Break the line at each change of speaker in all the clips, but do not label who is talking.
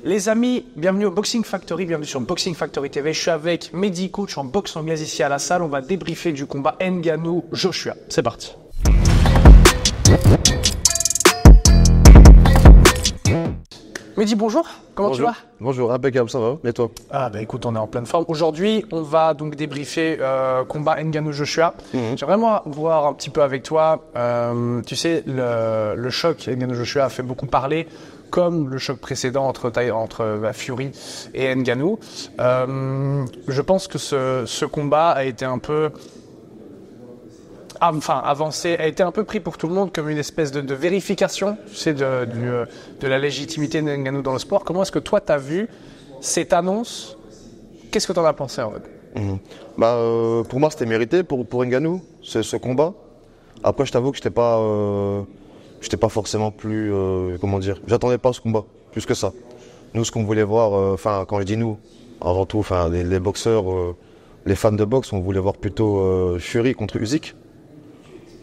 Les amis, bienvenue au Boxing Factory, bienvenue sur Boxing Factory TV. Je suis avec Mehdi, coach en boxe anglaise ici à la salle. On va débriefer du combat Ngannou-Joshua. C'est parti. Mehdi, bonjour. Comment tu vas?
Bonjour, impeccable, ça va? Et toi?
Ah bah écoute, on est en pleine forme. Aujourd'hui, on va donc débriefer combat Ngannou-Joshua. J'aimerais vraiment voir un petit peu avec toi. Tu sais, le choc Ngannou-Joshua a fait beaucoup parler, comme le choc précédent entre Fury et Ngannou. Je pense que ce combat a été un peu avancé, a été un peu pris pour tout le monde comme une espèce de vérification, tu sais, de la légitimité de Ngannou dans le sport. Comment est-ce que toi, tu as vu cette annonce? Qu'est-ce que tu en as pensé en fait?
Pour moi, c'était mérité pour Ngannou, ce combat. Après, je t'avoue que j'étais pas forcément plus, j'attendais pas ce combat, plus que ça. Nous, ce qu'on voulait voir, quand je dis nous, avant tout, les boxeurs, les fans de boxe, on voulait voir plutôt Fury contre Usyk.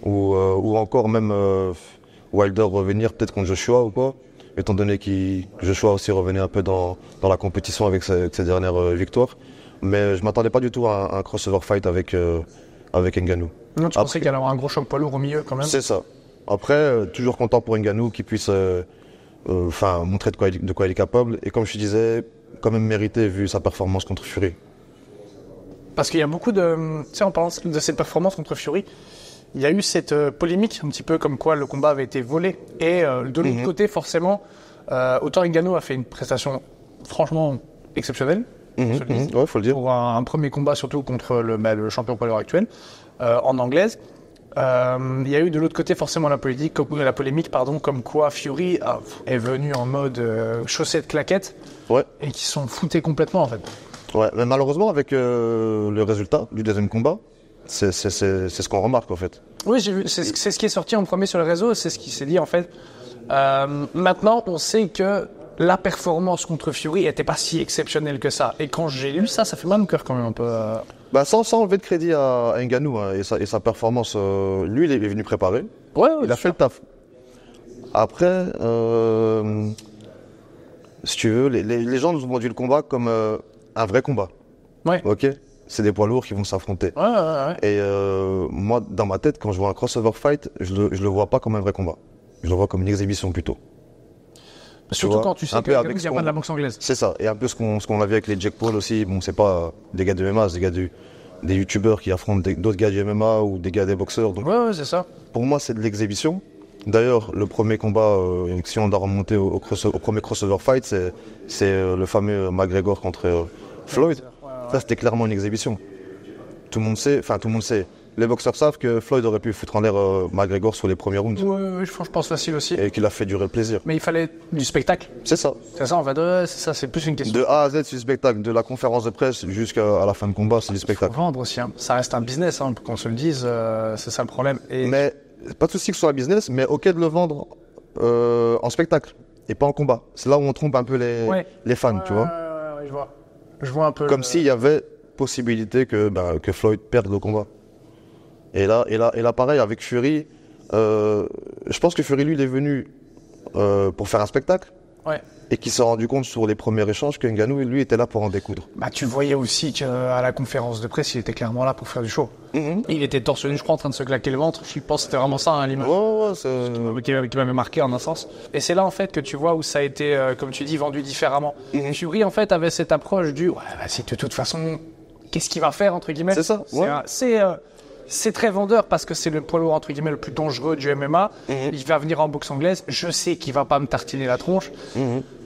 Ou encore même Wilder revenir peut-être contre Joshua ou quoi, étant donné que Joshua aussi revenait un peu dans la compétition avec ses dernières victoires. Mais je ne m'attendais pas du tout à un crossover fight avec Ngannou.
Non, tu pensais qu'il allait y avoir un gros choc poids lourd au milieu quand même?
C'est ça. Après, toujours content pour Ngannou qu'il puisse montrer de quoi il est capable. Et comme je te disais, quand même mérité vu sa performance contre Fury.
Parce qu'il y a beaucoup de... Tu sais, en parlant de cette performance contre Fury, il y a eu cette polémique, un petit peu comme quoi le combat avait été volé. Et de l'autre côté, forcément, autant Ngannou a fait une prestation franchement exceptionnelle.
Ouais, faut le dire.
Pour un premier combat, surtout contre le champion poids lourd actuel, en anglaise. Il y a eu de l'autre côté forcément la polémique, comme quoi Fury est venu en mode chaussette claquette, et qui s'en foutait complètement en fait.
Ouais, mais malheureusement avec le résultat du deuxième combat, c'est ce qu'on remarque en fait.
Oui, j'ai vu, c'est ce qui est sorti en premier sur le réseau, c'est ce qui s'est dit en fait. Maintenant, on sait que la performance contre Fury n'était pas si exceptionnelle que ça. Et quand j'ai lu ça fait mal au cœur quand même un peu.
Sans enlever de crédit à Ngannou et sa performance, lui il est venu préparer. Il a fait le taf. Après, si tu veux, les gens nous ont vendu le combat comme un vrai combat.
Ouais.
Ok. C'est des poids lourds qui vont s'affronter.
Ouais.
Et moi, dans ma tête, quand je vois un crossover fight, je le vois pas comme un vrai combat. Je le vois comme une exhibition plutôt.
Surtout quand tu sais qu'il n'y a pas de la boxe anglaise.
C'est ça. Et un peu ce qu'on a vu avec les Jake Paul aussi. Bon, c'est pas des gars de MMA, c'est des youtubeurs qui affrontent d'autres gars du MMA ou des gars des boxeurs. Donc,
ouais, c'est ça.
Pour moi, c'est de l'exhibition. D'ailleurs, le premier combat, si on doit remonter au premier crossover fight, c'est le fameux McGregor contre Floyd. Ça, c'était clairement une exhibition. Tout le monde sait. Les boxeurs savent que Floyd aurait pu foutre en l'air McGregor sur les premiers rounds.
Oui, je pense facile aussi.
Et qu'il a fait durer le plaisir.
Mais il fallait du spectacle.
C'est ça.
C'est ça, en fait. C'est ça, c'est plus une question.
De A à Z, c'est du spectacle. De la conférence de presse jusqu'à la fin de combat, c'est du spectacle.
Faut vendre aussi. Hein. Ça reste un business, pour qu'on se le dise. C'est ça le problème.
Mais pas de souci que ce soit un business, mais ok de le vendre en spectacle et pas en combat. C'est là où on trompe un peu les fans, tu vois.
Je vois. Je vois un peu.
Comme s'il y avait possibilité que Floyd perde le combat. Et là, pareil, avec Fury, je pense que Fury, lui, il est venu pour faire un spectacle.
Ouais.
Et qu'il s'est rendu compte sur les premiers échanges que Ngannou, lui, était là pour en découdre.
Tu voyais aussi qu'à la conférence de presse, il était clairement là pour faire du show. Il était torse nu, je crois, en train de se claquer le ventre. Je pense que c'était vraiment ça, hein, l'image. Qui m'avait marqué en un sens. Et c'est là, en fait, que tu vois où ça a été, comme tu dis, vendu différemment. Fury, en fait, avait cette approche du « de toute façon, qu'est-ce qu'il va faire, entre guillemets ?»
C'est ça,
c'est très vendeur parce que c'est le poids lourd, entre guillemets, le plus dangereux du MMA. Il va venir en boxe anglaise. Je sais qu'il va pas me tartiner la tronche.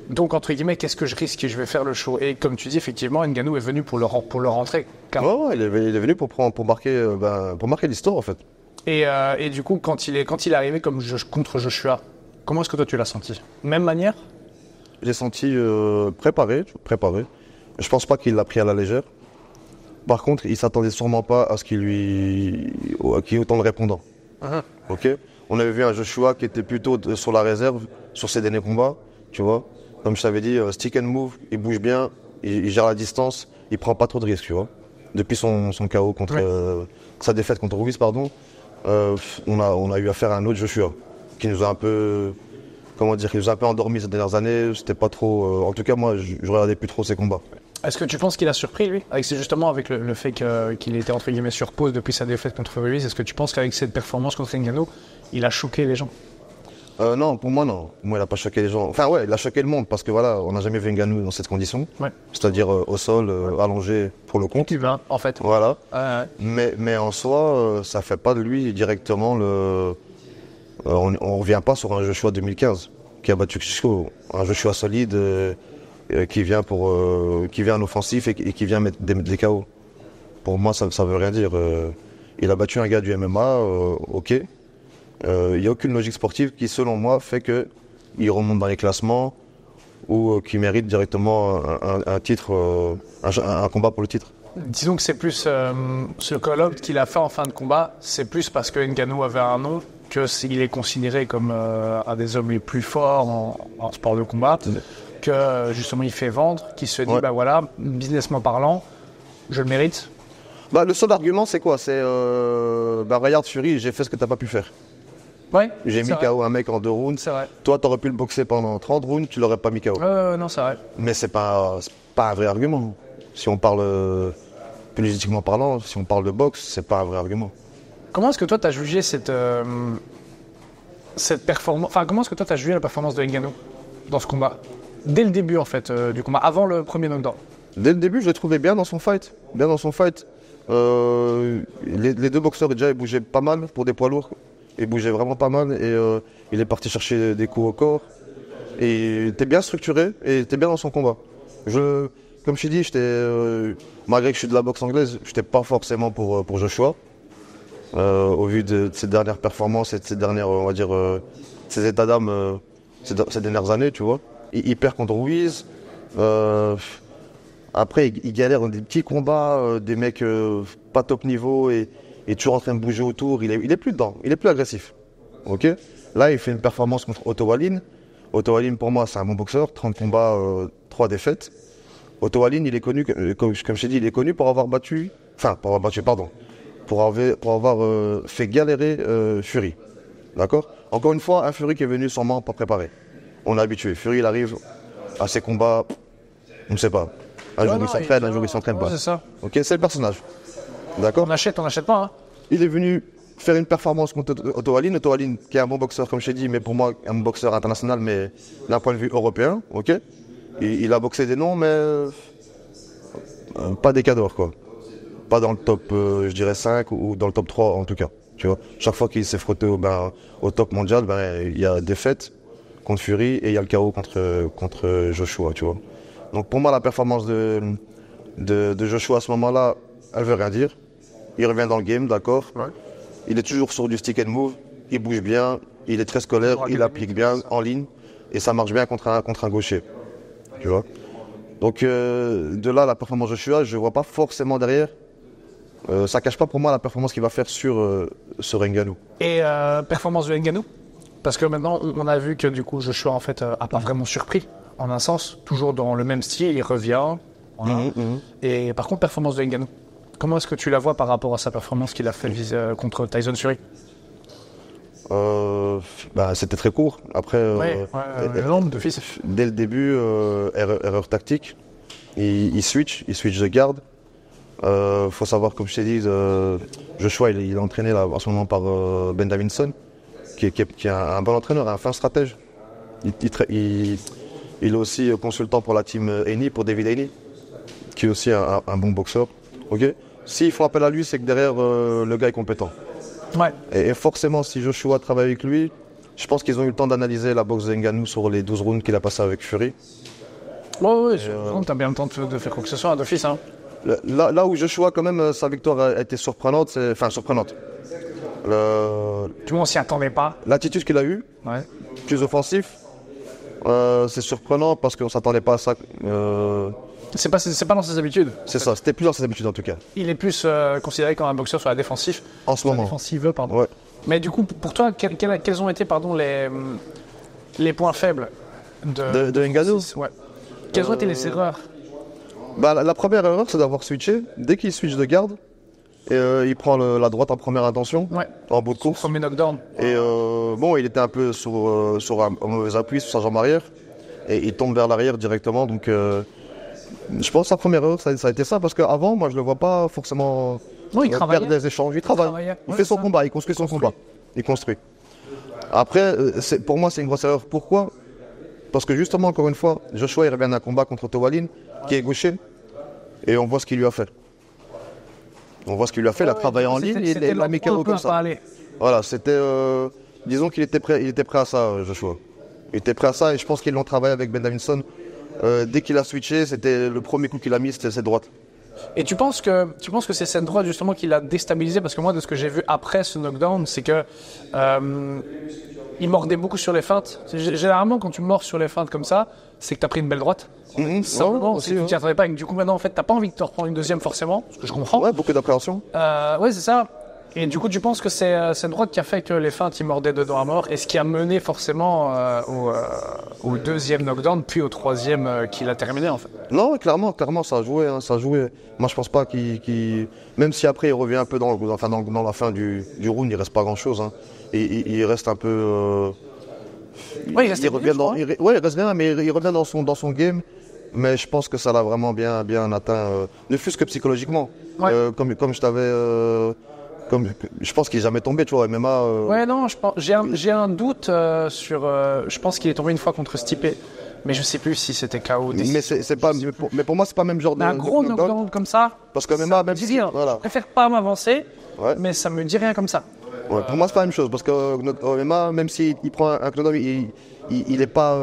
Donc, entre guillemets, qu'est-ce que je risque? Je vais faire le show. Et comme tu dis, effectivement, Ngannou est venu pour le rentrer.
Il est venu pour marquer l'histoire, en fait.
Et du coup, quand il est arrivé contre Joshua, comment est-ce que toi tu l'as senti? Même manière?
J'ai senti préparé. Je pense pas qu'il l'a pris à la légère. Par contre, il s'attendait sûrement pas à ce qu'il y ait autant de répondants. Ok. On avait vu un Joshua qui était plutôt sur la réserve sur ses derniers combats, tu vois. Comme je t'avais dit, stick and move, il bouge bien, il gère la distance, il prend pas trop de risques, tu vois. Depuis son KO sa défaite contre Ruiz, on a eu affaire à un autre Joshua qui nous a un peu comment dire, il nous a un peu endormis ces dernières années. C'était pas trop. En tout cas, moi, je regardais plus trop ses combats.
Est-ce que tu penses qu'il a surpris, lui? C'est justement avec le fait qu'il était entre guillemets sur pause depuis sa défaite contre Ruiz. Est-ce que tu penses qu'avec cette performance contre Ngannou, il a choqué les gens?
Non, pour moi, non. Moi, il a pas choqué les gens. Enfin, ouais, il a choqué le monde parce que voilà, on n'a jamais vu Ngannou dans cette condition.
Ouais.
C'est-à-dire au sol, allongé pour le compte.
Humain, en fait.
Voilà.
Ouais.
Mais en soi, ça fait pas de lui directement le. On revient pas sur un Joshua 2015 qui a battu Klitschko. Un Joshua solide qui vient en offensif et qui vient mettre des KO. Pour moi, ça veut rien dire. Il a battu un gars du MMA, ok. Il n'y a aucune logique sportive qui, selon moi, fait qu'il remonte dans les classements ou qu'il mérite directement un titre, un combat pour le titre.
Disons que c'est plus ce call-up qu'il a fait en fin de combat, c'est plus parce que Ngannou avait un nom que s'il est considéré comme un des hommes les plus forts en sport de combat, que justement il fait vendre, qu'il se dit bah voilà, businessment parlant, je le mérite.
Bah, le seul argument c'est quoi? C'est regarde Fury, j'ai fait ce que t'as pas pu faire.
Ouais,
j'ai mis KO un mec en 2 rounds.
C'est vrai.
Toi, t'aurais pu le boxer pendant 30 rounds, tu l'aurais pas mis KO.
Non, c'est vrai.
Mais c'est pas un vrai argument. Si on parle plus légitimement parlant, si on parle de boxe, c'est pas un vrai argument.
Comment est-ce que toi, tu as jugé cette performance? Enfin, comment est-ce que toi, tu as jugé la performance de Ngannou dans ce combat? Dès le début, en fait, du combat, avant le premier knockdown.
Dès le début, je l'ai trouvé bien dans son fight. Les deux boxeurs, déjà, ils bougeaient pas mal pour des poids lourds. Ils bougeaient vraiment pas mal et il est parti chercher des coups au corps. Et il était bien structuré et il était bien dans son combat. Comme je t'ai dit, malgré que je suis de la boxe anglaise, je n'étais pas forcément pour Joshua. Au vu de ses dernières performances et de ses dernières, on va dire, ses états d'âme ces dernières années, tu vois. Il perd contre Ruiz. Après, il galère dans des petits combats, des mecs pas top niveau et toujours en train de bouger autour. Il est plus dedans, il est plus agressif. Ok. Là, il fait une performance contre Otto Wallin. Otto Wallin, pour moi, c'est un bon boxeur. 30 combats, 3 défaites. Otto Wallin, il est connu, comme je t'ai dit, il est connu pour avoir fait galérer Fury. D'accord. Encore une fois, un Fury qui est venu sans main, pas préparé. On est habitué. Fury, il arrive à ses combats, on ne sait pas. Un jour il s'entraîne, un jour il s'entraîne pas.
C'est ça.
Ok, c'est le personnage. D'accord.
On n'achète pas. Hein.
Il est venu faire une performance contre Otto Wallin. Otto Wallin, qui est un bon boxeur, comme je t'ai dit, mais pour moi, un boxeur international, mais d'un point de vue européen. Ok. Il a boxé des noms, mais pas des cadors, quoi. Pas dans le top, je dirais 5 ou dans le top 3 en tout cas. Tu vois, chaque fois qu'il s'est frotté au top mondial, il y a défaite contre Fury et il y a le KO contre Joshua, tu vois. Donc pour moi, la performance de Joshua à ce moment-là, elle veut rien dire. Il revient dans le game, d'accord. Ouais. Il est toujours sur du stick and move, il bouge bien, il est très scolaire, il applique bien en ligne et ça marche bien contre un gaucher. Tu vois. Donc de là, la performance de Joshua, je ne vois pas forcément derrière. Ça cache pas pour moi la performance qu'il va faire sur Ngannou. Et
performance de Ngannou? Parce que maintenant, on a vu que du coup, Joshua en fait a pas vraiment surpris, en un sens, toujours dans le même style, il revient. Voilà. Et par contre, performance de Ngannou, comment est-ce que tu la vois par rapport à sa performance qu'il a fait contre Tyson Fury?
C'était très court. Après,
dès
le début, erreur tactique. Il switch de garde. Faut savoir, comme je t'ai dit, Joshua il est entraîné là, en ce moment par Ben Davidson, qui est un bon entraîneur, un fin stratège. Il est aussi consultant pour la team Haney, pour David Haney, qui est aussi un bon boxeur. Okay. S'ils font appel à lui, c'est que derrière, le gars est compétent.
Ouais.
Et forcément, si Joshua travaille avec lui, je pense qu'ils ont eu le temps d'analyser la boxe de Ngannou sur les 12 rounds qu'il a passé avec Fury.
Oui, t'as bien le temps de faire quoi que ce soit, d'office. Hein.
Là où Joshua, quand même, sa victoire a été surprenante, surprenante.
Tout le monde s'y attendait pas.
L'attitude qu'il a eue, plus offensif, c'est surprenant parce qu'on ne s'attendait pas à ça.
C'est pas dans ses habitudes.
C'est ça, c'était plus dans ses habitudes en tout cas.
Il est plus considéré comme un boxeur sur la défensive.
En ce moment.
Défensive, pardon.
Ouais.
Mais du coup, pour toi, quels ont été les points faibles
de Ngannou?
Ouais. Quelles ont été les erreurs?
La première erreur, c'est d'avoir switché. Dès qu'il switch de garde, Et il prend la droite en première intention, en bout de course.
Premier knockdown.
Et bon, il était un peu sur un mauvais appui, sur sa jambe arrière. Et il tombe vers l'arrière directement. Donc je pense que sa première erreur, ça a été ça. Parce qu'avant, moi, je ne le vois pas forcément faire des échanges. Il travaille. Il fait son combat, il construit son combat. Il construit. Après, pour moi, c'est une grosse erreur. Pourquoi ? Parce que justement, encore une fois, Joshua, il revient d'un combat contre Towalin, qui est gaucher. Et on voit ce qu'il lui a fait. Il a travaillé en ligne, il a mis KO comme ça. Voilà, c'était... disons qu'il était prêt à ça, Joshua. Il était prêt à ça et je pense qu'ils l'ont travaillé avec Ben Davison. Dès qu'il a switché, c'était le premier coup qu'il a mis, c'était cette droite.
Et tu penses que c'est cette droite justement qui l'a déstabilisé? Parce que moi, de ce que j'ai vu après ce knockdown, c'est que il mordait beaucoup sur les feintes. Généralement, quand tu mords sur les feintes comme ça, c'est que tu as pris une belle droite. Simplement, tu t'y attendais pas. Et du coup, maintenant, en fait, t'as pas envie de te reprendre une deuxième forcément, ce que je comprends.
Ouais, beaucoup d'appréhension.
Ouais, c'est ça. Et du coup, tu penses que c'est cette droite qui a fait que les feintes, ils mordaient dedans à mort, et ce qui a mené forcément au deuxième knockdown, puis au troisième qu'il a terminé, en fait.
Non, clairement, ça a joué. Moi, je pense pas qu'il... Même si après, il revient un peu dans la fin du round, il reste pas grand-chose. Hein. Et il reste un peu...
Ouais, il
reste bien, mais il revient dans son game. Mais je pense que ça l'a vraiment bien atteint, ne fût-ce que psychologiquement. Ouais. Comme je t'avais... je pense qu'il n'est jamais tombé, tu vois, MMA...
Ouais, non, j'ai un doute sur... je pense qu'il est tombé une fois contre Stipe, mais je ne sais plus si c'était KO.
Mais pour moi, c'est pas le même genre de...
Un gros knockdown comme ça,
parce que MMA, même
si... Voilà. Je préfère pas m'avancer, mais ça me dit rien comme ça.
Ouais, pour moi, c'est pas la même chose, parce que MMA, même s'il prend un knockdown, il n'est pas...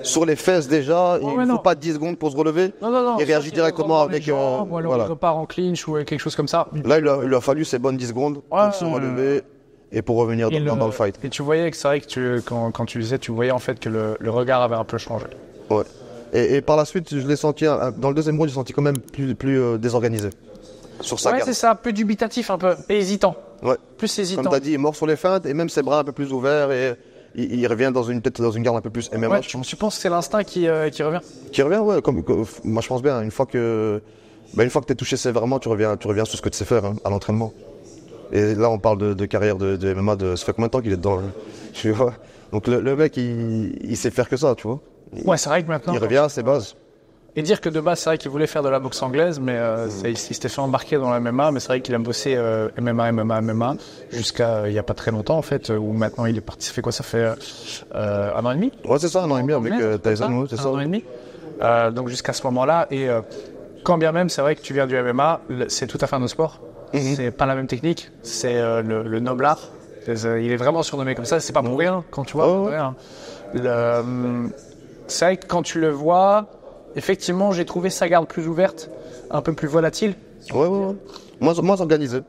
sur les fesses déjà, il ne faut pas 10 secondes pour se relever.
Non,
il réagit directement avec...
ou alors il repart en clinch ou quelque chose comme ça.
Là, il lui a fallu ces bonnes 10 secondes pour se relever et pour revenir dans le fight.
Et tu voyais que c'est vrai que quand tu disais, tu voyais en fait que le regard avait un peu changé.
Ouais. Et par la suite, je l'ai senti, dans le deuxième round, je l'ai senti quand même plus désorganisé. Sur sa garde.
C'est ça, peu dubitatif un peu, et hésitant.
Ouais.
Plus hésitant.
Comme tu as dit, il est mort sur les feintes et même ses bras un peu plus ouverts et... Il revient peut-être dans une garde un peu plus MMA.
Ouais, tu penses que c'est l'instinct qui revient?
Qui revient, ouais. Moi, je pense bien. Une fois que tu es touché sévèrement, tu reviens sur ce que tu sais faire à l'entraînement. Et là, on parle de carrière de MMA. Ça fait combien de temps qu'il est dedans, tu vois? Donc le mec, il sait faire que ça, tu vois.
Ouais, c'est vrai que maintenant...
Il revient à ses bases.
Et dire que de base, c'est vrai qu'il voulait faire de la boxe anglaise, mais il s'était fait embarquer dans la MMA, mais c'est vrai qu'il a bossé MMA, jusqu'à il n'y a pas très longtemps, en fait, où maintenant il est parti. Ça fait quoi? Ça fait 1 an et demi?
Ouais, c'est ça, 1 an et demi avec Tyson, c'est ça.
1 an et demi. Donc jusqu'à ce moment-là, et quand bien même, c'est vrai que tu viens du MMA, c'est tout à fait un autre sport. C'est pas la même technique, c'est le noble art. Il est vraiment surnommé comme ça, c'est pas pour rien, quand tu vois. C'est vrai que quand tu le vois... Effectivement, j'ai trouvé sa garde plus ouverte, un peu plus volatile.
Ouais. Moins organisé.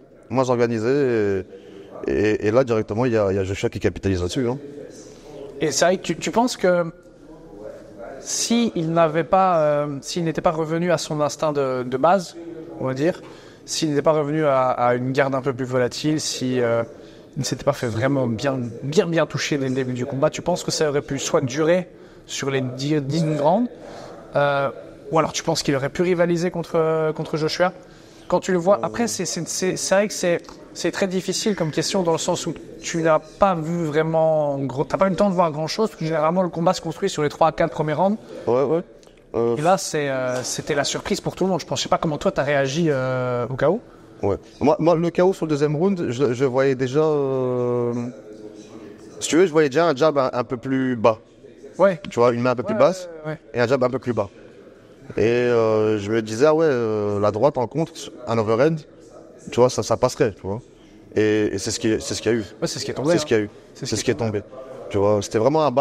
Et là, directement, il y a Joshua qui capitalise là-dessus. Hein.
Et c'est vrai que tu penses que s'il n'était pas revenu à son instinct de base, on va dire, s'il n'était pas revenu à une garde un peu plus volatile, si il ne s'était pas fait vraiment bien toucher dès le début du combat, tu penses que ça aurait pu soit durer sur les 10 rounds, ou alors tu penses qu'il aurait pu rivaliser contre Joshua? Quand tu le vois, après c'est vrai que c'est très difficile comme question dans le sens où tu n'as pas vu vraiment t'as pas eu le temps de voir grand chose parce que généralement le combat se construit sur les 3 à 4 premiers rounds.
Ouais.
Et là c'était la surprise pour tout le monde. Je sais pas comment toi tu as réagi au KO.
Ouais. Moi le KO sur le deuxième round, je voyais déjà si tu veux, je voyais déjà un jab un peu plus bas.
Ouais.
Tu vois, une main un peu plus basse et un jab un peu plus bas. Et je me disais, la droite en contre, un overhand, tu vois, ça passerait, tu vois. Et c'est ce qu'il y a eu.
Ouais, c'est ce qui est tombé.
C'est ce qu'il y a eu. C'est ce qui est tombé. Tu vois, c'était vraiment un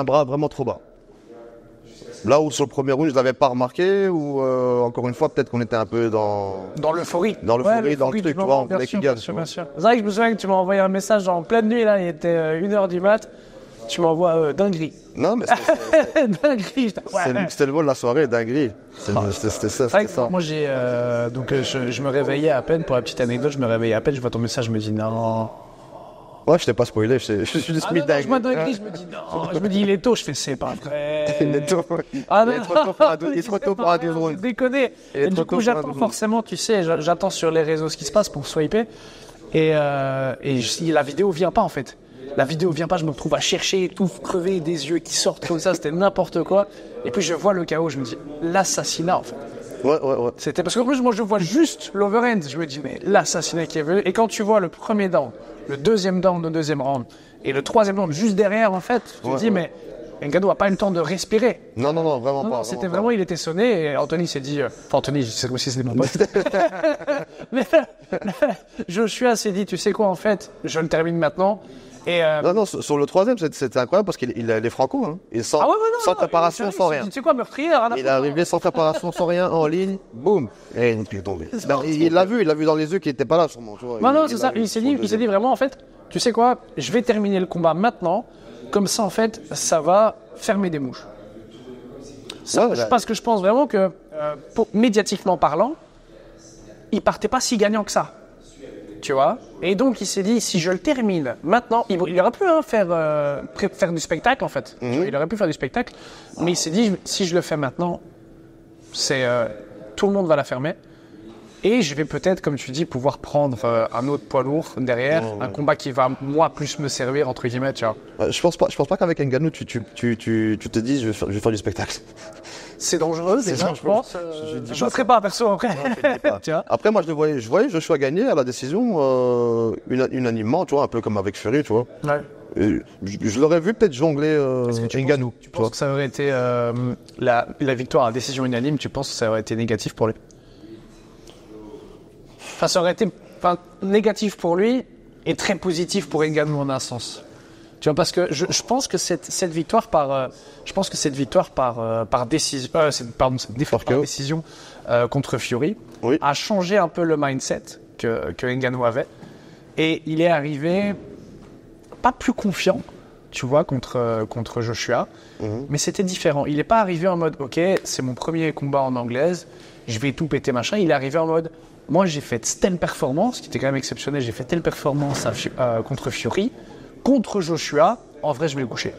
bras vraiment trop bas. Là où sur le premier round, je ne l'avais pas remarqué, ou encore une fois, peut-être qu'on était un peu dans
l'euphorie.
Dans le truc, tu vois, on voulait qu'il gagne.
Bien sûr. C'est vrai que je me souviens que tu m'as envoyé un message en pleine nuit, là, il était 1h du mat'. Tu m'envoies dinguerie.
Non, mais
dinguerie.
C'était le mot de la soirée, dinguerie. C'était ça.
Moi, je me réveillais à peine, pour la petite anecdote, je me vois ton message, je me dis non.
Ouais, je t'ai pas spoilé, je suis juste mis
non, je me dis non, je me dis il est tôt, je fais c'est pas vrai.
Il est tôt.
Ah non,
Il est trop tôt pour un drone.
Déconner. Et du coup, j'attends forcément, tu sais, j'attends sur les réseaux ce qui se passe pour swiper. Et si la vidéo vient pas en fait. La vidéo vient pas, je me retrouve à chercher, tout crever, des yeux qui sortent comme ça, c'était n'importe quoi. Et puis je vois le chaos, je me dis l'assassinat en fait.
Ouais.
C'était parce qu'en plus moi je vois juste l'overhand, je me dis mais l'assassinat qui est venu. Et quand tu vois le premier down, le deuxième down de deuxième round et le troisième down juste derrière en fait, tu te dis mais Ngannou n'a pas eu le temps de respirer.
Non, vraiment pas.
C'était vraiment, il était sonné et Anthony s'est dit, enfin Anthony, c'est comme si c'était mon pote. Mais Joshua s'est dit, tu sais quoi en fait, je le termine maintenant. Et
Non, sur le troisième, c'était incroyable parce qu'il est franco, hein. Et sans préparation, sans rien.
Tu sais quoi, meurtrier,
il est arrivé sans préparation, sans rien, en ligne, boum, et il est tombé. Il l'a vu dans les yeux qu'il n'était pas là, sûrement. Tu vois.
Non, c'est ça. Il s'est dit vraiment, en fait, tu sais quoi, je vais terminer le combat maintenant, comme ça, en fait, ça va fermer des mouches. Parce que je pense vraiment que, médiatiquement parlant, il partait pas si gagnant que ça. Tu vois, et donc il s'est dit si je le termine maintenant, il aurait pu faire du spectacle en fait. Il aurait pu faire du spectacle, mais il s'est dit si je le fais maintenant, tout le monde va la fermer et je vais peut-être, comme tu dis, pouvoir prendre un autre poids lourd derrière, un combat qui va moi plus me servir entre guillemets. Tu vois.
Je pense pas qu'avec Ngannou tu te dis je vais faire du spectacle.
C'est dangereux, déjà, je pense. Je ne serais pas perso après.
Non, après, moi, je voyais Joshua gagner à la décision unanimement, tu vois, un peu comme avec Fury, tu vois.
Ouais.
Et je l'aurais vu peut-être jongler Ngannou.
Tu penses que ça aurait été la victoire à décision unanime, tu penses que ça aurait été négatif pour lui? Enfin, ça aurait été négatif pour lui et très positif pour Ngannou en un sens. Tu vois, parce que je pense que cette victoire par décision, par décision contre Fury a changé un peu le mindset que Ngannou avait, et il est arrivé pas plus confiant, tu vois, contre Joshua, mais c'était différent. Il n'est pas arrivé en mode ok, c'est mon premier combat en anglaise, je vais tout péter machin. Il est arrivé en mode moi j'ai fait telle performance, qui était quand même exceptionnelle, j'ai fait telle performance contre Fury. Contre Joshua, en vrai, je vais le coucher.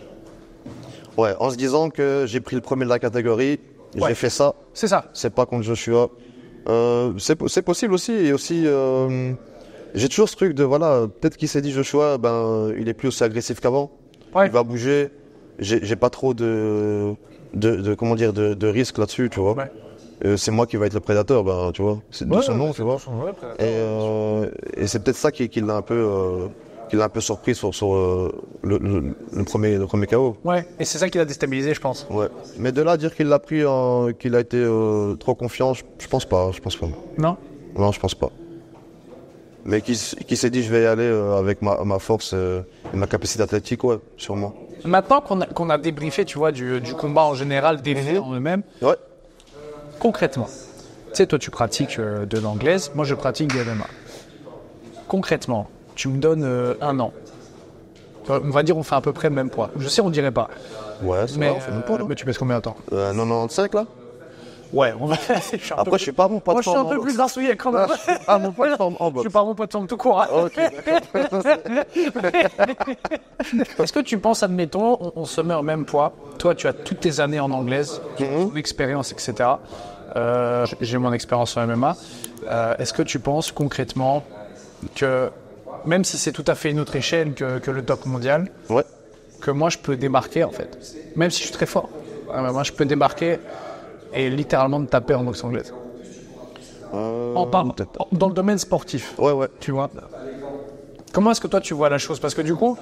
Ouais, en se disant que j'ai pris le premier de la catégorie, j'ai fait ça.
C'est ça.
C'est pas contre Joshua. C'est possible aussi. Et aussi, j'ai toujours ce truc de, voilà, peut-être qu'il s'est dit Joshua, il est plus aussi agressif qu'avant. Ouais. Il va bouger. J'ai pas trop de risque là-dessus, tu vois. Ouais. C'est moi qui va être le prédateur, tu vois. C'est de son nom, tu vois. Et c'est peut-être ça qui l'a un peu... qu'il a un peu surpris sur le premier KO.
Ouais, et c'est ça qui l'a déstabilisé, je pense.
Ouais, mais de là à dire qu'il l'a pris, qu'il a été trop confiant, je pense pas.
Non,
je pense pas. Mais qui s'est dit je vais y aller avec ma force et ma capacité athlétique, ouais, sûrement.
Maintenant qu'on a débriefé, tu vois, du combat en général, des faits en eux-mêmes, concrètement, tu sais, toi tu pratiques de l'anglaise, moi je pratique de MMA. Concrètement, tu me donnes un an. On va dire on fait à peu près le même poids. Je sais, on dirait pas.
Ouais, c'est vrai, on fait le même poids, non?
Mais tu pèses combien de temps
95 là.
Ouais, on va.
Après, je suis pas mon poids de forme.
Moi, je suis un peu plus dansouillé quand même.
Je suis pas mon poids de forme en boxe.
Je suis pas mon poids de forme tout court. Hein.
Ok.
Est-ce que tu penses, admettons, on se met au même poids. Toi, tu as toutes tes années en anglaise, ton expérience, etc. J'ai mon expérience en MMA. Est-ce que tu penses concrètement que même si c'est tout à fait une autre échelle que le top mondial, que moi je peux démarquer en fait, même si je suis très fort, moi je peux démarquer et littéralement me taper en boxe anglaise. Dans le domaine sportif, tu vois. Comment est-ce que toi tu vois la chose? Parce que du coup,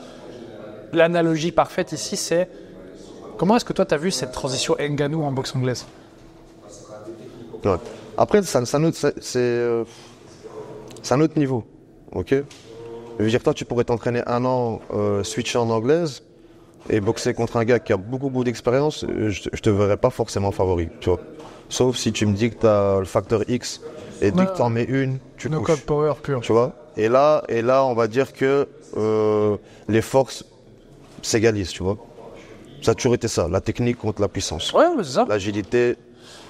l'analogie parfaite ici c'est comment est-ce que toi tu as vu cette transition Ngannou en boxe anglaise?
Après, c'est un autre niveau, ok? Je veux dire, toi, tu pourrais t'entraîner un an, switcher en anglaise et boxer contre un gars qui a beaucoup d'expérience, je te verrais pas forcément favori, tu vois. Sauf si tu me dis que tu as le facteur X et dès que tu en mets une, tu couches.
Knockout power pur.
Tu vois. Et là, on va dire que les forces s'égalisent, tu vois. Ça a toujours été ça, la technique contre la puissance.
Ouais, c'est ça.
L'agilité,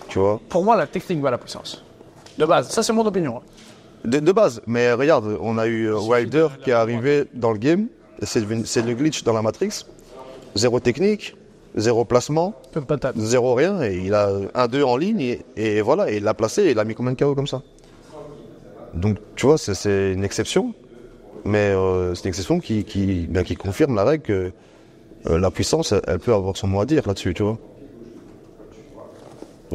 tu vois.
Pour moi, la technique va à la puissance. De base, ça c'est mon opinion.
De base, mais regarde, on a eu Wilder qui est arrivé dans le game c'est le glitch dans la Matrix. Zéro technique, zéro placement, zéro rien. Et il a 1-2 en ligne et voilà, et il l'a placé et il a mis combien de KO comme ça. Donc tu vois, c'est une exception. Mais c'est une exception qui confirme la règle que la puissance, elle peut avoir son mot à dire là-dessus, tu vois.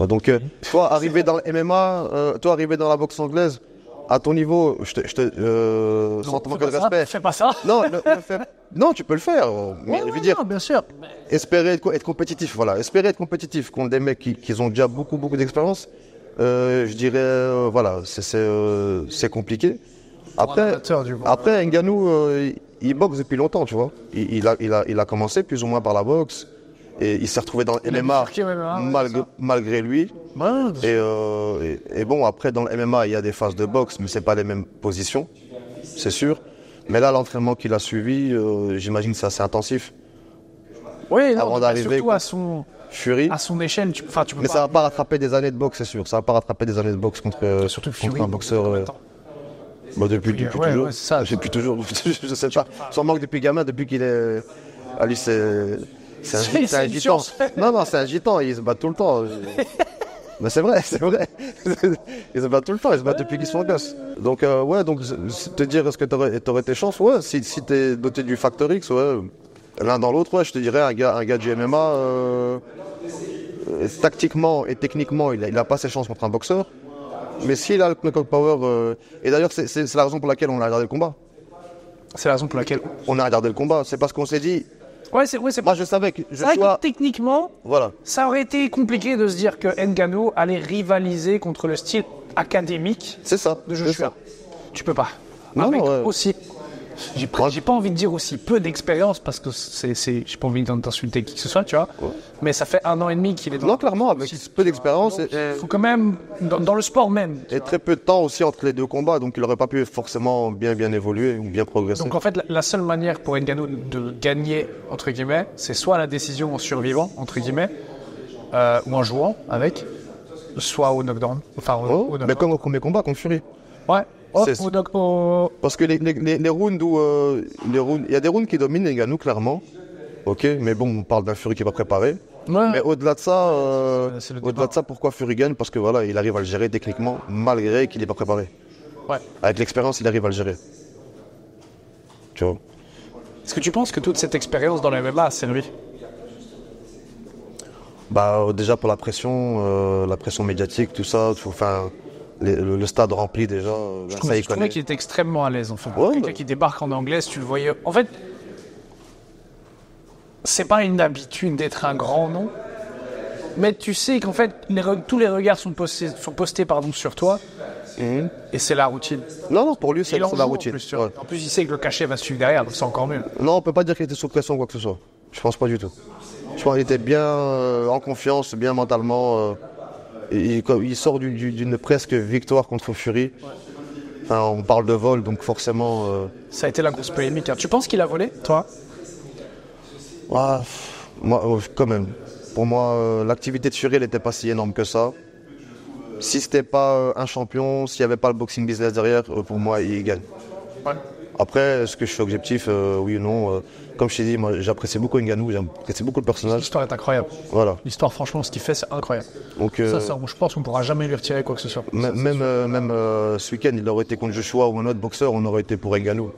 Donc, toi, arriver dans le MMA, toi, arriver dans la boxe anglaise, à ton niveau, sans te manquer de respect.
Fais pas ça.
Non, non, tu peux le faire. Mais je veux dire,
non, bien sûr.
espérer être compétitif, voilà. Espérer être compétitif contre des mecs qui ont déjà beaucoup d'expérience, je dirais, voilà, c'est compliqué. Après, Ngannou, il boxe depuis longtemps, tu vois. Il a commencé plus ou moins par la boxe. Et il s'est retrouvé dans le MMA malgré lui. Et bon, après, dans le MMA, il y a des phases de boxe, mais ce n'est pas les mêmes positions, c'est sûr. Mais là, l'entraînement qu'il a suivi, j'imagine que c'est assez intensif.
Oui, non,
avant d'arriver,
surtout à son échelle, tu peux
mais ça ne va pas rattraper des années de boxe, c'est sûr. Ça ne va pas rattraper des années de boxe contre un boxeur. Depuis toujours.
Ouais, c'est ça.
Depuis toujours. Je sais pas. Son manque depuis gamin, depuis qu'il est. À lui, c'est un gitan. Non, c'est un gitan, il se bat tout le temps. Mais c'est vrai. Il se bat tout le temps, il se bat depuis qu'ils sont gosses. Donc, donc te dire est-ce que t'aurais tes chances, ouais, si t'es doté du Factor X, ouais. L'un dans l'autre, ouais, je te dirais, un gars du MMA, tactiquement et techniquement, il a pas ses chances contre un boxeur. Mais s'il a le knockout power, et d'ailleurs c'est la raison pour laquelle on a regardé le combat.
C'est la raison pour laquelle
on a regardé le combat, c'est parce qu'on s'est dit.
Ouais,
moi je savais que
techniquement,
voilà.
Ça aurait été compliqué de se dire que Ngannou allait rivaliser contre le style académique de Joshua. Tu peux pas. Aussi. J'ai pas envie de dire aussi peu d'expérience parce que j'ai pas envie d'insulter qui que ce soit, tu vois. Ouais. Mais ça fait 1 an et demi qu'il est dans.
Non, clairement, avec peu d'expérience.
Il faut quand même, dans le sport même.
Et très peu de temps aussi entre les deux combats, donc il n'aurait pas pu forcément bien évoluer ou bien progresser.
Donc en fait, la seule manière pour Ngannou de gagner, entre guillemets, c'est soit la décision en survivant, entre guillemets, ou en jouant avec, soit au knockdown. Enfin, au knockdown.
Mais comme au premier combat contre Fury.
Ouais.
Parce que les rounds où il y a des rounds qui dominent Ngannou clairement, ok, mais bon, on parle d'un Fury qui va préparer. Ouais. Mais au-delà de ça, pourquoi Fury gagne? Parce que voilà, il arrive à le gérer techniquement malgré qu'il n'est pas préparé.
Ouais.
Avec l'expérience, il arrive à le gérer. Tu vois.
Est-ce que tu penses que toute cette expérience dans le MMA a servi?
Déjà pour la pression médiatique, tout ça, enfin. Le stade rempli déjà.
Je trouvais qu'il était extrêmement à l'aise en fait. Ouais, quelqu'un qui débarque en anglais, tu le voyais. En fait, c'est pas une habitude d'être un grand nom, mais tu sais qu'en fait, tous les regards sont postés sur toi, et c'est la routine.
Non, pour lui, c'est la routine.
En plus, il sait que le cachet va suivre derrière, donc c'est encore mieux.
Non, on peut pas dire qu'il était sous pression ou quoi que ce soit. Je pense pas du tout. Je pense qu'il était bien en confiance, bien mentalement. Il sort d'une presque victoire contre Fury. Enfin, on parle de vol, donc forcément.
Ça a été la grosse polémique. Hein. Tu penses qu'il a volé, toi?
Moi, quand même. Pour moi, l'activité de Fury, elle n'était pas si énorme que ça. Si c'était pas un champion, s'il n'y avait pas le boxing business derrière, pour moi, il gagne. Ouais. Après, est-ce que je suis objectif? Oui ou non. Comme je t'ai dit, moi, j'apprécie beaucoup Ngannou, j'apprécie beaucoup le personnage.
L'histoire est incroyable.
Voilà.
L'histoire, franchement, ce qu'il fait, c'est incroyable.
Donc,
je pense qu'on ne pourra jamais lui retirer quoi que ce soit.
Même ce week-end, il aurait été contre Joshua ou un autre boxeur, on aurait été pour Ngannou.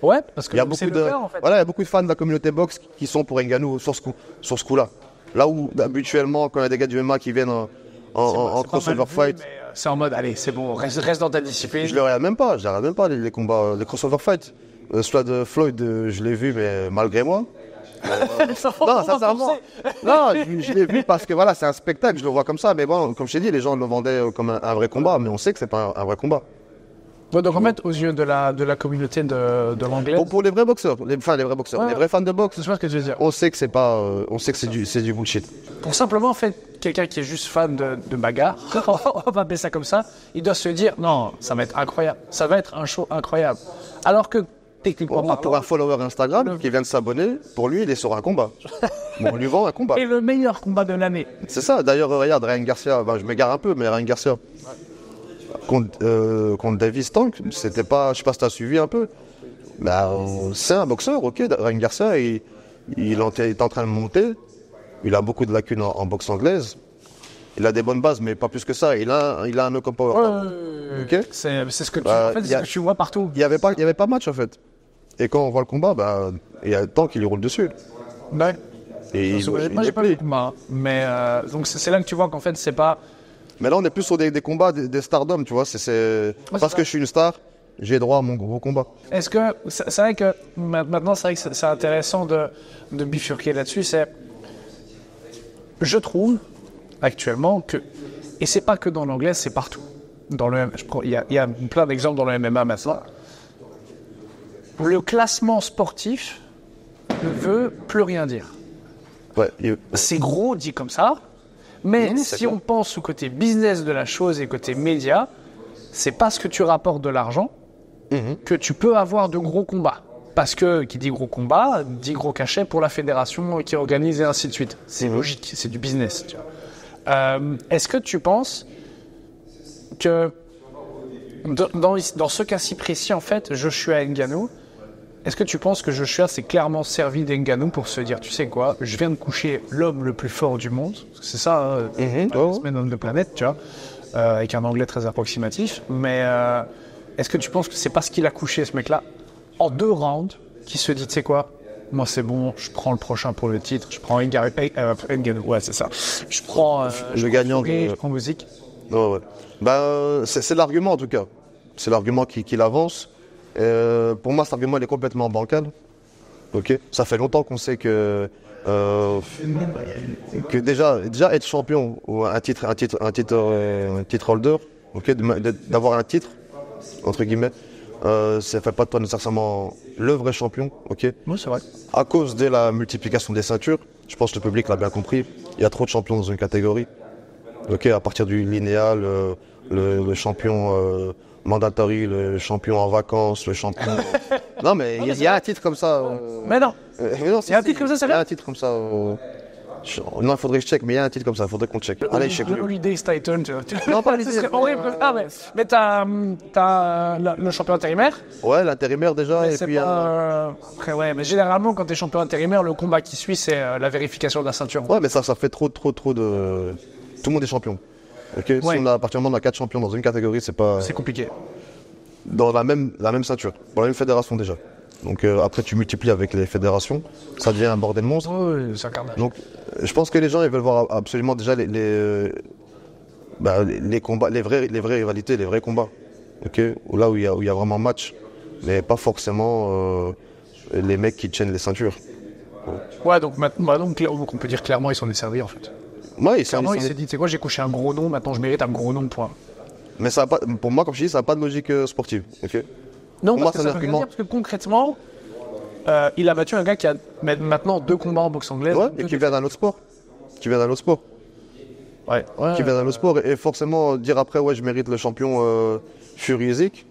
Ouais, parce que
il y a beaucoup
en fait.
Voilà, il y a beaucoup de fans de la communauté boxe qui sont pour Ngannou sur ce coup-là. Là où, habituellement, quand il y a des gars du MMA qui viennent en crossover fight.
C'est en mode, allez, c'est bon, reste dans ta discipline.
Je ne regarde même pas, les combats, les crossover fights. Celui de Floyd, je l'ai vu, mais malgré moi. Non, sincèrement. Non, je l'ai vu parce que voilà, c'est un spectacle, je le vois comme ça. Mais bon, comme je t'ai dit, les gens le vendaient comme un vrai combat, mais on sait que c'est pas un vrai combat.
Ouais, donc en fait, aux yeux de la communauté de l'anglais.
Pour les vrais boxeurs, les vrais boxeurs, les vrais fans de boxe.
C'est ce que je veux dire.
On sait que c'est pas, on sait que c'est du bullshit.
Pour simplement, en fait, quelqu'un qui est juste fan de bagarre, on va appeler ça comme ça, il doit se dire non, ça va être incroyable, ça va être un show incroyable. Alors que techniquement,
pour un follower Instagram qui vient de s'abonner, pour lui, il est sur un combat. On lui vend un combat.
Et le meilleur combat de l'année.
C'est ça. D'ailleurs, regarde, Ryan Garcia. Je m'égare un peu, mais Ryan Garcia contre Davis Tank, c'était pas. Je sais pas si t'as suivi un peu. Bah, c'est un boxeur, ok. Ryan Garcia, il est en train de monter. Il a beaucoup de lacunes en boxe anglaise. Il a des bonnes bases, mais pas plus que ça. Il a un no power. Ok.
C'est ce que
Bah,
en fait, c'est ce que tu vois partout.
Il y avait pas match en fait. Et quand on voit le combat, bah, il y a le temps qu'il lui roule dessus.
Ouais.
Et
Moi, j'ai pas vu le combat, mais donc c'est là que tu vois qu'en fait, c'est pas.
Mais là, on est plus sur des combats, des stardom, tu vois. C'est parce que je suis une star, j'ai droit à mon gros combat.
Est-ce que c'est vrai que maintenant, c'est vrai que c'est intéressant de bifurquer là-dessus. Je trouve actuellement que, et c'est pas que dans l'anglais, c'est partout. Il y a plein d'exemples dans le MMA maintenant. Le classement sportif ne veut plus rien dire.
Ouais.
C'est gros dit comme ça, mais si on pense au côté business de la chose et côté média, c'est parce que tu rapportes de l'argent que tu peux avoir de gros combats. Parce que qui dit gros combat, dit gros cachet pour la fédération qui organise et ainsi de suite. C'est logique, c'est du business. Tu vois. Est-ce que tu penses que dans ce cas-ci précis, en fait, Joshua Ngannou, est-ce que tu penses que Joshua s'est clairement servi d'Ngannou pour se dire, tu sais quoi, je viens de coucher l'homme le plus fort du monde, c'est ça, semaine on the planet, tu vois, avec un anglais très approximatif, mais est-ce que tu penses que c'est parce qu'il a couché ce mec-là en 2 rounds qu'il se dit, tu sais quoi, moi c'est bon, je prends le prochain pour le titre, je prends Ngannou, ouais c'est ça, je prends
le gagnant,
je prends musique.
Ouais. Bah, c'est l'argument en tout cas, c'est l'argument qu'il avance. Pour moi, cet argument il est complètement bancal. Ok, ça fait longtemps qu'on sait que déjà être champion ou un titre holder, ok, d'avoir un titre entre guillemets, ça fait pas de toi nécessairement le vrai champion, ok.
Oui, c'est vrai.
À cause de la multiplication des ceintures, je pense que le public l'a bien compris. Il y a trop de champions dans une catégorie. Ok, à partir du linéal, le champion. Mandatory, le champion en vacances, le champion. Non, mais il y a un titre comme ça.
Mais non.
Il
y a un titre comme ça, c'est
vrai. Il y a
vrai.
un titre comme ça. Non, il faudrait que je check, mais il y a un titre comme ça, il faudrait qu'on check. Allez, je check.
Le Holiday Titan, tu vois.
Non, pas
Ce
Holiday.
serait horrible. Ah, mais t'as le champion intérimaire.
Ouais, l'intérimaire déjà. Et
C'est
puis,
pas. Après, ouais, mais généralement, quand t'es champion intérimaire, le combat qui suit, c'est la vérification de la ceinture.
Ouais, mais ça fait trop de. Tout le monde est champion. Ok,
Ouais.
Si on a à partir du moment où on a 4 champions dans une catégorie, c'est pas.
C'est compliqué.
Dans la même ceinture, dans la même fédération déjà. Donc après tu multiplies avec les fédérations, ça devient un bordel monstre.
Oui, c'est un carnage.
Donc je pense que les gens ils veulent voir absolument déjà les combats, les vraies rivalités, les vrais combats. Ok, là où il y a vraiment match, mais pas forcément les mecs qui tiennent les ceintures.
Ouais, donc on peut dire clairement ils sont desservis en fait.
Ouais,
Clairement, il s'est dit, tu sais quoi, j'ai couché un gros nom, maintenant je mérite un gros nom, point.
mais ça a pas, pour moi, comme je dis, ça n'a pas de logique sportive. Ok.
Non,
Pour moi,
parce que
c'est un
ça veut rien
argument.
dire, parce que concrètement, il a battu un gars qui a maintenant 2 combats en boxe anglaise.
Ouais, et qui vient d'un autre sport. Qui vient d'un autre sport.
Ouais.
Qui vient d'un autre sport. Et forcément, dire après, ouais, je mérite le champion Fury Usyk,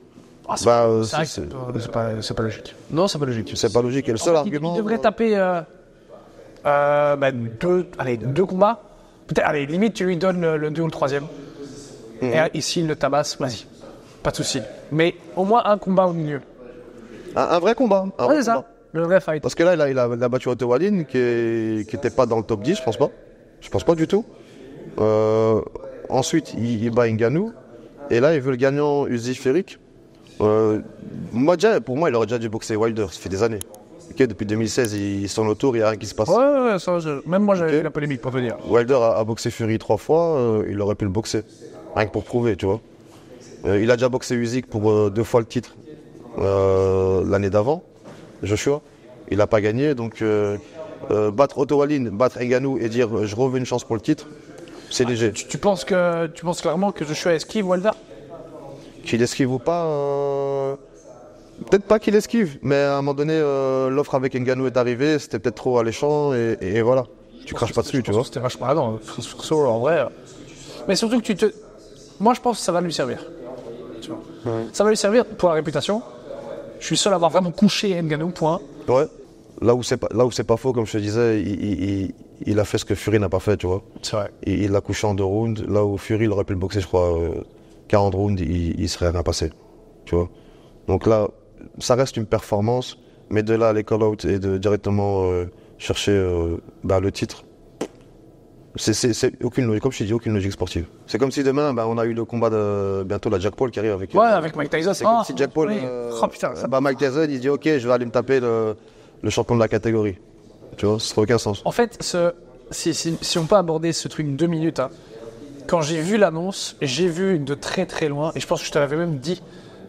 Ah, c'est
bah,
vrai que c'est pas logique. Non, c'est pas logique.
c'est pas logique. Et le seul
Il
argument.
devrait taper 2 combats. Peut-être, allez, limite, tu lui donnes le 2 ou le 3e. Et s'il le tabasse, vas-y. Pas de souci. Mais au moins un combat au milieu.
Un vrai combat. Un vrai
Ouais, c'est
combat.
ça. Le vrai fight.
Parce que là, il a battu Otto Wallin, qui n'était pas dans le top 10, je pense pas. Je pense pas du tout. Ensuite, il bat Ngannou. Et là, il veut le gagnant Usyk Ferric. Pour moi, il aurait déjà dû boxer Wilder. Ça fait des années. Ok, depuis 2016, ils sont autour, il n'y a rien qui se passe.
Ouais, ça, même moi j'avais
Ok.
vu la polémique pour te dire.
Wilder a boxé Fury 3 fois, il aurait pu le boxer. Rien que pour prouver, tu vois. Il a déjà boxé Usyk pour 2 fois le titre l'année d'avant, Joshua. Il n'a pas gagné, donc battre Otto Wallin, battre Ngannou et dire je reveux une chance pour le titre, c'est léger.
Tu penses clairement que Joshua esquive Wilder?
Qu'il esquive ou pas, peut-être pas qu'il esquive, mais à un moment donné, l'offre avec Ngannou est arrivée, c'était peut-être trop alléchant et voilà. Tu craches pas dessus, tu vois.
C'était vachement. Ah non, en vrai. Mais surtout que moi je pense que ça va lui servir. Tu vois. Ça va lui servir pour la réputation. Je suis seul à avoir vraiment couché Ngannou, point.
Ouais. Là où c'est pas faux, comme je te disais, il a fait ce que Fury n'a pas fait, tu vois.
C'est vrai.
Il l'a couché en 2 rounds. Là où Fury il aurait pu le boxer, je crois, 40 rounds, il serait rien passé, tu vois. Donc là, ça reste une performance, mais de là à les call-out et de directement chercher le titre, c'est aucune logique, comme je t'ai dit, aucune logique sportive. C'est comme si demain, on a eu le combat de bientôt la Jack Paul qui arrive avec.
Ouais, avec Mike Tyson.
C'est comme si Jack Paul.
Oui. Putain.
Mike Tyson, il dit ok, je vais aller me taper le champion de la catégorie. Tu vois, ça n'a aucun sens.
En fait, si on peut aborder ce truc 2 minutes, hein, quand j'ai vu l'annonce, j'ai vu de très très loin, et je pense que je te l'avais même dit,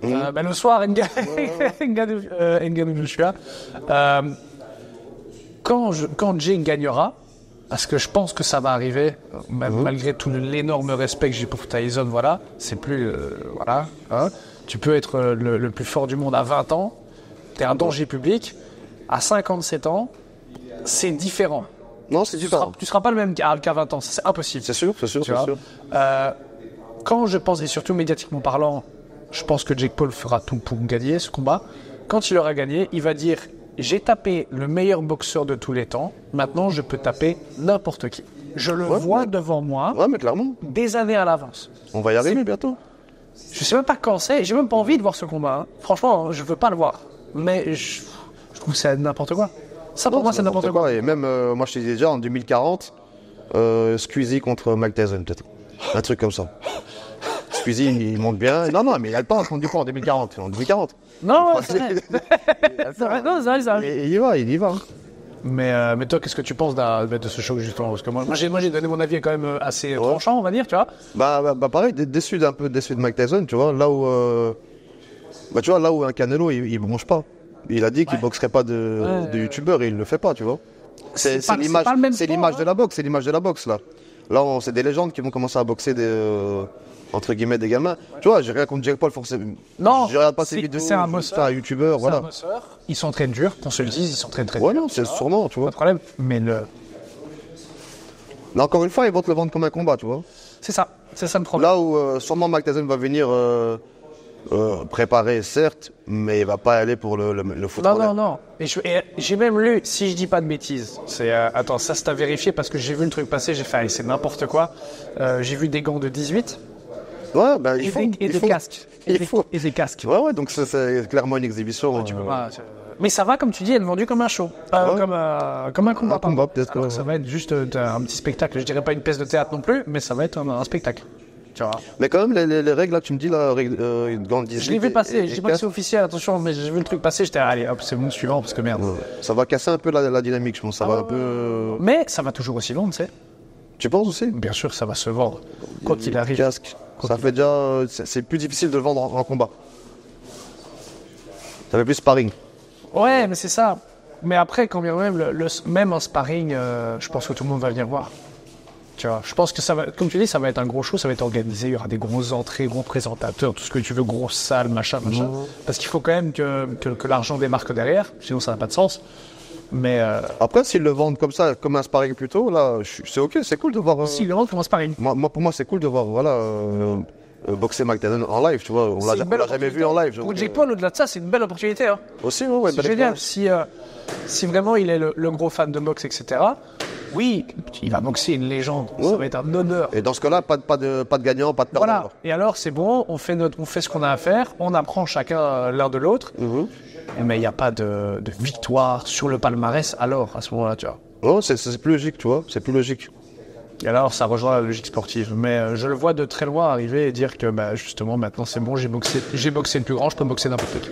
le soir, Ngannou Joshua, quand Jay gagnera, parce que je pense que ça va arriver, malgré tout l'énorme respect que j'ai pour Tyson, voilà, c'est plus, voilà, hein, tu peux être le plus fort du monde à 20 ans, t'es un danger public, à 57 ans, c'est différent.
Non, c'est différent.
Tu seras pas le même qu'à 20 ans, ça, c'est impossible.
C'est sûr.
Quand je pense, et surtout médiatiquement parlant, je pense que Jake Paul fera tout pour gagner ce combat. Quand il aura gagné, il va dire « J'ai tapé le meilleur boxeur de tous les temps, maintenant je peux taper n'importe qui. » Je le vois devant moi,
ouais, mais clairement.
Des années à l'avance.
On va y arriver bientôt.
Je sais même pas quand c'est, j'ai même pas envie de voir ce combat. Hein. Franchement, je veux pas le voir. Mais je trouve que c'est n'importe quoi. Ça pour moi c'est n'importe quoi.
Et même, moi je te dis déjà, en 2040, Squeezie contre Mike Tyson peut-être. Un truc comme ça. Squeezie il monte bien. Non, mais il a le temps du coup en 2040. En 2040.
Non, c'est vrai. C'est vrai.
Et il y va. Hein.
Mais toi, qu'est-ce que tu penses de ce choc justement? Parce que moi j'ai donné mon avis quand même assez tranchant, on va dire, tu vois.
Pareil, déçu de Mike Tyson, tu vois. Là où un Canelo, il bronche pas. Il a dit qu'il boxerait pas de youtubeur et il le fait pas, tu vois. C'est l'image de la boxe, c'est l'image de la boxe là. Là, c'est des légendes qui vont commencer à boxer entre guillemets des gamins. Tu vois, j'ai rien contre Jake Paul forcément.
Non,
je regarde pas ses vidéos.
C'est un bosseur,
un youtubeur, voilà.
Ils s'entraînent dur, qu'on se le dise, ils s'entraînent très dur.
Ouais, non, c'est sûrement, tu vois.
Pas de problème. Mais
là, encore une fois, ils vont te le vendre comme un combat, tu vois.
C'est ça le problème.
Là où sûrement Mike Tyson va venir préparer, certes, mais il va pas aller pour le foot.
Non. Et j'ai même lu, si je dis pas de bêtises, attends, ça c'est à vérifier parce que j'ai vu le truc passer, j'ai fait, allez, c'est n'importe quoi. J'ai vu des gants de 18.
Ouais,
des casques. Et des casques.
Ouais, donc c'est clairement une exhibition.
Mais ça va, comme tu dis, être vendu comme un show. Comme un combat.
Un combat, peut-être.
Ça va être juste un petit spectacle. Je dirais pas une pièce de théâtre non plus, mais ça va être un spectacle. Tu vois.
Mais quand même, les règles là, tu me dis, là, gants de 18.
Je l'ai vu passer, je dis pas que c'est officiel, attention, mais j'ai vu le truc passer, j'étais allez, hop, c'est bon, suivant, parce que merde.
Ça va casser un peu la dynamique, je pense. Ça va un peu.
Mais ça va toujours aussi vendre, tu sais.
Tu penses aussi?
Bien sûr, ça va se vendre. Quand il arrive.
Casque. Ça fait déjà. C'est plus difficile de le vendre en combat. Ça fait plus sparring.
Ouais, mais c'est ça. Mais après, quand bien même en sparring, je pense que tout le monde va venir voir. Tu vois, je pense que ça va, comme tu dis, ça va être un gros show, ça va être organisé, il y aura des grosses entrées, gros présentateurs, tout ce que tu veux, grosse salle, machin. Parce qu'il faut quand même que l'argent démarque derrière, sinon ça n'a pas de sens. Mais
après, s'ils le vendent comme ça, comme un sparring plutôt, là, c'est ok, c'est cool de voir.
S'ils le vendent comme un sparring.
Pour moi, c'est cool de voir, boxer Mike Tyson en live, tu vois. On l'a jamais vu en live.
Pour Jake Paul, au-delà de ça, c'est une belle opportunité. Hein.
Aussi, ouais.
C'est génial. Si vraiment il est le gros fan de boxe, etc., oui, il va boxer une légende. Ça va être un honneur.
Et dans ce cas-là, pas de gagnant, pas de perdant.
Voilà. Et alors, c'est bon, on fait ce qu'on a à faire, on apprend chacun l'un de l'autre. Mais il n'y a pas de victoire sur le palmarès, alors, à ce moment-là, tu vois.
Non, c'est plus logique, tu vois. C'est plus logique.
Et alors, ça rejoint la logique sportive. Mais je le vois de très loin arriver et dire que, justement, maintenant, c'est bon, j'ai boxé le plus grand, je peux boxer n'importe qui.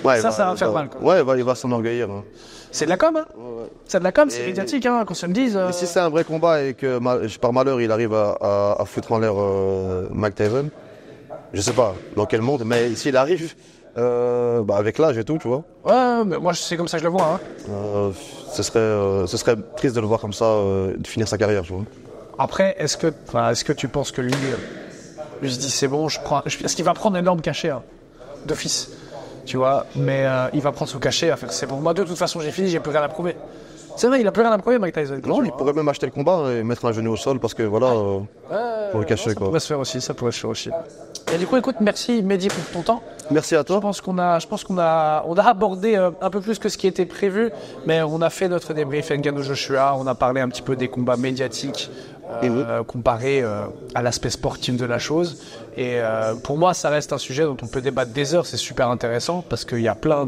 Ouais,
ça va faire mal. Quoi.
Ouais, il va s'enorgueillir. Hein.
C'est de la com, hein. C'est de la com, c'est médiatique, hein, qu'on se le dise.
Et si c'est un vrai combat et que, par malheur, il arrive à foutre en l'air Mike Tyson, je sais pas dans quel monde, mais s'il arrive, avec l'âge et tout, tu vois.
Ouais, mais moi, c'est comme ça que je le vois. Hein.
Ce serait triste de le voir comme ça, de finir sa carrière, tu vois.
Après, est-ce que tu penses que lui se dit, c'est bon, est-ce qu'il va prendre un énorme cachet d'office? Tu vois, mais il va prendre son cachet, à faire c'est bon. Moi, de toute façon, j'ai fini, j'ai plus rien à prouver. C'est vrai, il a plus rien à prouver, Mike Tyson.
Non, il pourrait même acheter le combat et mettre un genou au sol parce que voilà, pour le cacher.
Ça pourrait se faire aussi. Et du coup, écoute, merci Mehdi pour ton temps.
Merci à toi.
Je pense qu'on a abordé un peu plus que ce qui était prévu, mais on a fait notre débrief Ngannou Joshua, on a parlé un petit peu des combats médiatiques comparé à l'aspect sportif de la chose. Et pour moi, ça reste un sujet dont on peut débattre des heures. C'est super intéressant parce qu'il y a plein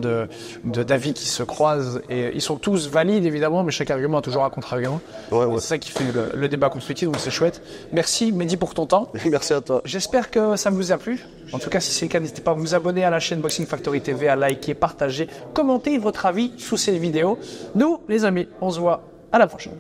d'avis qui se croisent et ils sont tous valides évidemment, mais chaque argument a toujours un contre-argument. C'est ça qui fait le débat constructif, donc c'est chouette. Merci Mehdi pour ton temps.
Merci à toi.
J'espère que ça vous a plu. En tout cas, si c'est le cas, n'hésitez pas à vous abonner à la chaîne Boxing Factory TV, à liker, partager, commenter votre avis sous cette vidéo. Nous, les amis, on se voit à la prochaine.